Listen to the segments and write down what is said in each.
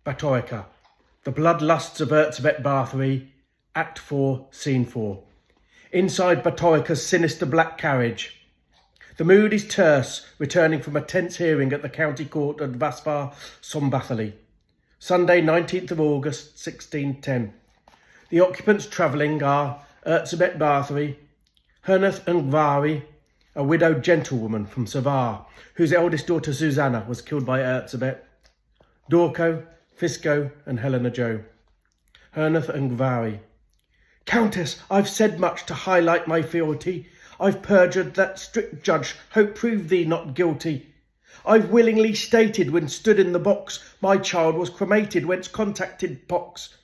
BÁTORIČKA, The Bloodlusts of ERZSÉBET Bathory, Act 4, Scene 4. Inside BÁTORIČKA's sinister black carriage. The mood is terse, returning from a tense hearing at the County Court at Bathory, Sunday 19th of August 1610. The occupants travelling are ERZSÉBET Bathory, Hernath Ngvari, a widowed gentlewoman from Savar, whose eldest daughter Susanna was killed by ERZSÉBET, Dorco, Fisco and Helena Joe. Hernath Ngvari. Countess, I've said much to highlight my fealty. I've perjured that strict judge, hope prove thee not guilty. I've willingly stated when stood in the box, my child was cremated whence contacted pox.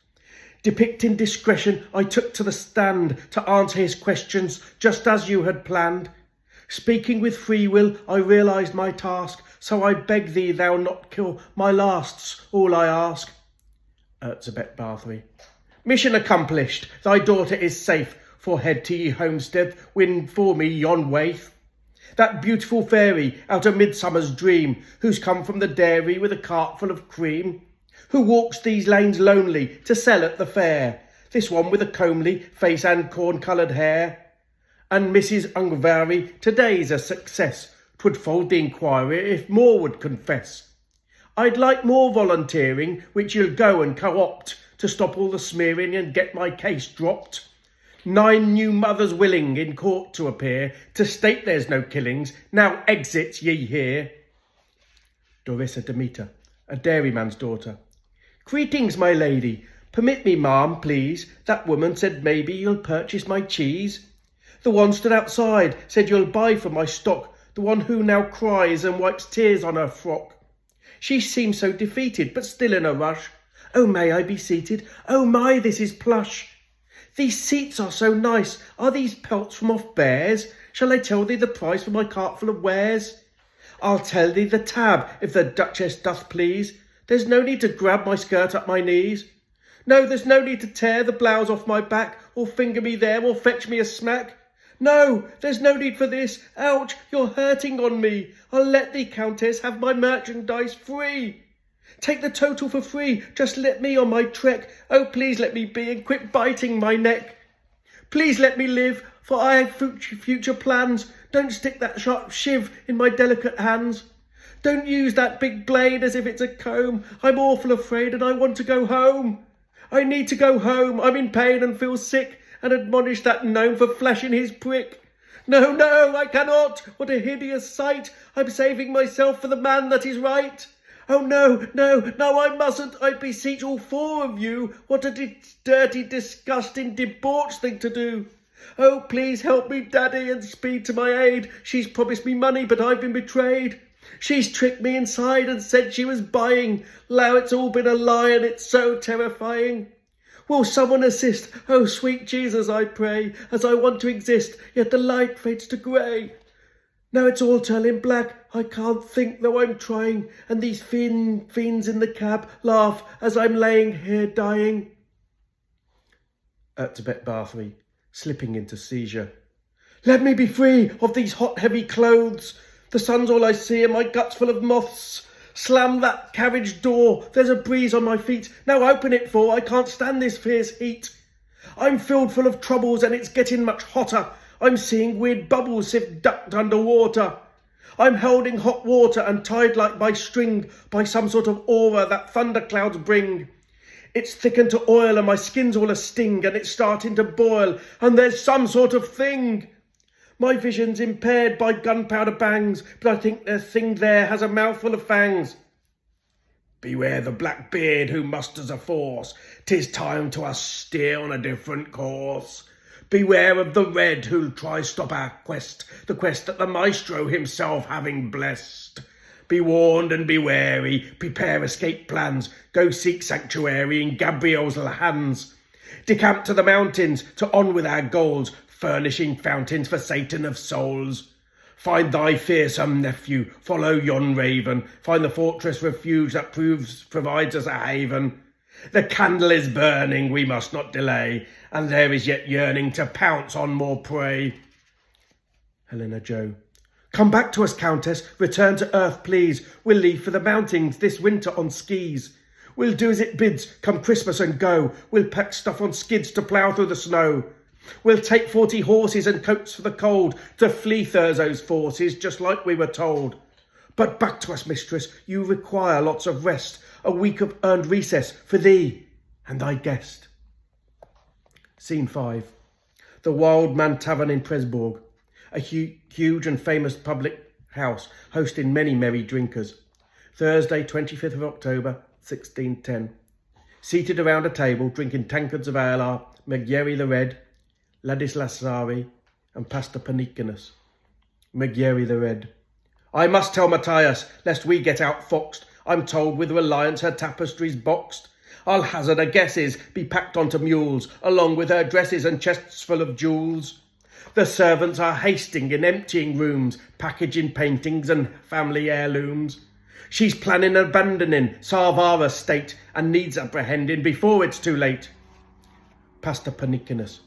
Depicting discretion, I took to the stand to answer his questions just as you had planned. Speaking with free will, I realised my task, so I beg thee thou not kill my last's all I ask. ERZSÉBET Bathory. Mission accomplished, thy daughter is safe, for head to ye homestead, win for me yon waif. That beautiful fairy, out of midsummer's dream, who's come from the dairy with a cart full of cream, who walks these lanes lonely to sell at the fair, this one with a comely face and corn-coloured hair. And Mrs. Ngvari, today's a success. 'Twould fold the inquiry if more would confess. I'd like more volunteering, which you'll go and co-opt, to stop all the smearing and get my case dropped. 9 new mothers willing in court to appear, to state there's no killings, now exit ye here. Dorissa Demeter, a dairyman's daughter. Greetings, my lady. Permit me, ma'am, please. That woman said maybe you'll purchase my cheese. The one stood outside, said you'll buy from my stock, the one who now cries and wipes tears on her frock. She seems so defeated, but still in a rush. Oh, may I be seated? Oh my, this is plush. These seats are so nice. Are these pelts from off bears? Shall I tell thee the price for my cart full of wares? I'll tell thee the tab, if the Duchess doth please. There's no need to grab my skirt up my knees. No, there's no need to tear the blouse off my back, or finger me there, or fetch me a smack. No, there's no need for this. Ouch, you're hurting on me. I'll let thee, Countess, have my merchandise free. Take the total for free. Just let me on my trek. Oh, please let me be and quit biting my neck. Please let me live, for I have future plans. Don't stick that sharp shiv in my delicate hands. Don't use that big blade as if it's a comb. I'm awful afraid and I want to go home. I need to go home. I'm in pain and feel sick, and admonish that gnome for flashing his prick. No, no, I cannot. What a hideous sight. I'm saving myself for the man that is right. Oh, no, no, no, I mustn't. I beseech all 4 of you. What a dirty, disgusting, debauched thing to do. Oh, please help me, Daddy, and speed to my aid. She's promised me money, but I've been betrayed. She's tricked me inside and said she was buying. Now it's all been a lie and it's so terrifying. Will someone assist? Oh, sweet Jesus, I pray, as I want to exist, yet the light fades to grey. Now it's all turning black. I can't think, though I'm trying, and these fiends in the cab laugh as I'm laying here dying. ERZSÉBET Bathory, slipping into seizure. Let me be free of these hot, heavy clothes. The sun's all I see, and my gut's full of moths. Slam that carriage door. There's a breeze on my feet. Now open it, for I can't stand this fierce heat. I'm filled full of troubles, and it's getting much hotter. I'm seeing weird bubbles if ducked underwater. I'm held in hot water and tied like by string by some sort of aura that thunderclouds bring. It's thickened to oil and my skin's all a sting, and it's starting to boil, and there's some sort of thing. My vision's impaired by gunpowder bangs, but I think the thing there has a mouthful of fangs. Beware the black beard who musters a force. 'Tis time to us steer on a different course. Beware of the red who'll try stop our quest, the quest that the maestro himself having blessed. Be warned and be wary, prepare escape plans, go seek sanctuary in Gabriel's hands. Decamp to the mountains, to on with our goals, furnishing fountains for Satan of souls. Find thy fearsome nephew, follow yon raven, find the fortress refuge that provides us a haven. The candle is burning, we must not delay, and there is yet yearning to pounce on more prey. Helena Joe. Come back to us, Countess, return to earth, please. We'll leave for the mountains this winter on skis. We'll do as it bids, come Christmas and go. We'll pack stuff on skids to plough through the snow. We'll take 40 horses and coats for the cold to flee Thurzo's forces, just like we were told. But back to us, mistress, you require lots of rest, a week of earned recess for thee and thy guest. Scene 5. The Wild Man Tavern in Presburg, a huge and famous public house hosting many merry drinkers. Thursday, 25th of October, 1610. Seated around a table, drinking tankards of ale are Megyeri the Red, Ladislas Zari, and Pastor Panikinus. Megyeri the Red. I must tell Matthias, lest we get outfoxed. I'm told with reliance her tapestries boxed. I'll hazard a guesses, be packed onto mules, along with her dresses and chests full of jewels. The servants are hasting in emptying rooms, packaging paintings and family heirlooms. She's planning abandoning Sarvara's state and needs apprehending before it's too late. Pastor Panikinus.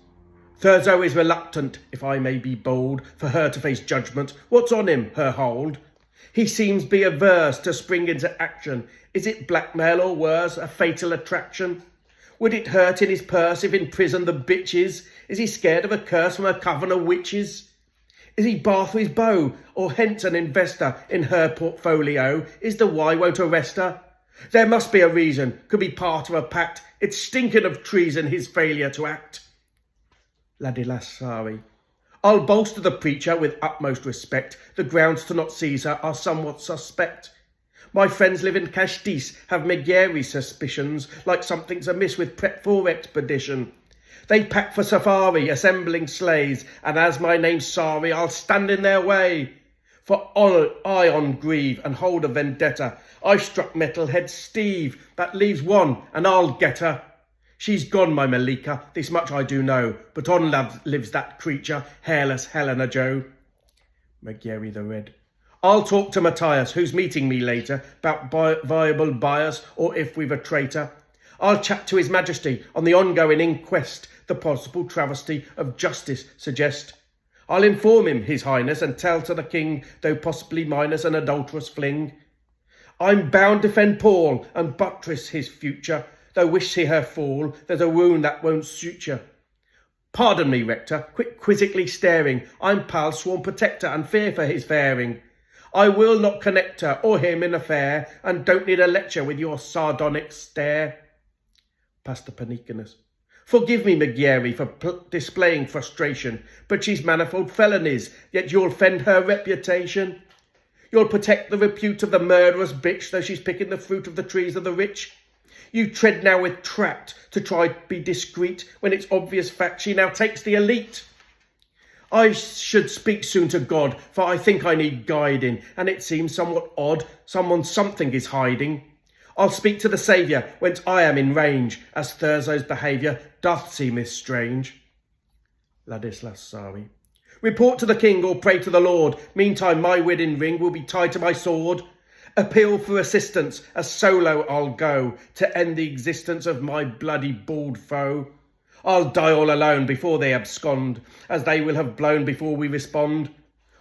Thurzo is reluctant, if I may be bold, for her to face judgment. What's on him, her hold? He seems be averse to spring into action. Is it blackmail or worse, a fatal attraction? Would it hurt in his purse if in prison the bitch is? Is he scared of a curse from a coven of witches? Is he Bathory's beau, or hence an investor in her portfolio? Is the why won't arrest her? There must be a reason, could be part of a pact. It's stinking of treason, his failure to act. Ladislas Zari. I'll bolster the preacher with utmost respect. The grounds to not seize her are somewhat suspect. My friends live in Castise, have Megyeri suspicions, like something's amiss with prep for expedition. They pack for safari, assembling sleighs, and as my name's Sari, I'll stand in their way. For I on grieve and hold a vendetta. I've struck metalhead Steve, that leaves one, and I'll get her. She's gone, my Malika, this much I do know, but on lives that creature, hairless Helena Joe. Megyeri the Red. I'll talk to Matthias, who's meeting me later, about viable bias or if we've a traitor. I'll chat to His Majesty on the ongoing inquest, the possible travesty of justice suggest. I'll inform him, His Highness, and tell to the King, though possibly minus an adulterous fling. I'm bound to defend Paul and buttress his future, though wish see her fall, there's a wound that won't suit you. Pardon me, Rector, quit quizzically staring. I'm Pal's sworn protector and fear for his faring. I will not connect her or him in affair, and don't need a lecture with your sardonic stare. Pastor Panikinus. Forgive me, Megyeri, for displaying frustration, but she's manifold felonies, yet you'll fend her reputation. You'll protect the repute of the murderous bitch, though she's picking the fruit of the trees of the rich. You tread now with tract to try to be discreet, when it's obvious fact she now takes the elite. I should speak soon to God, for I think I need guiding, and it seems somewhat odd, something is hiding. I'll speak to the Saviour, whence I am in range, as Thurzo's behaviour doth seem strange. Ladislas Zari. Report to the King, or pray to the Lord. Meantime my wedding ring will be tied to my sword. Appeal for assistance, as solo I'll go, to end the existence of my bloody bald foe. I'll die all alone before they abscond, as they will have blown before we respond.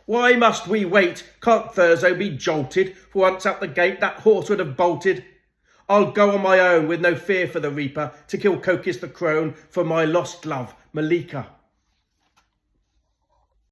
Why must we wait? Can't Thurzo be jolted? For once out the gate that horse would have bolted. I'll go on my own with no fear for the reaper, to kill Kokis the crone for my lost love, Malika.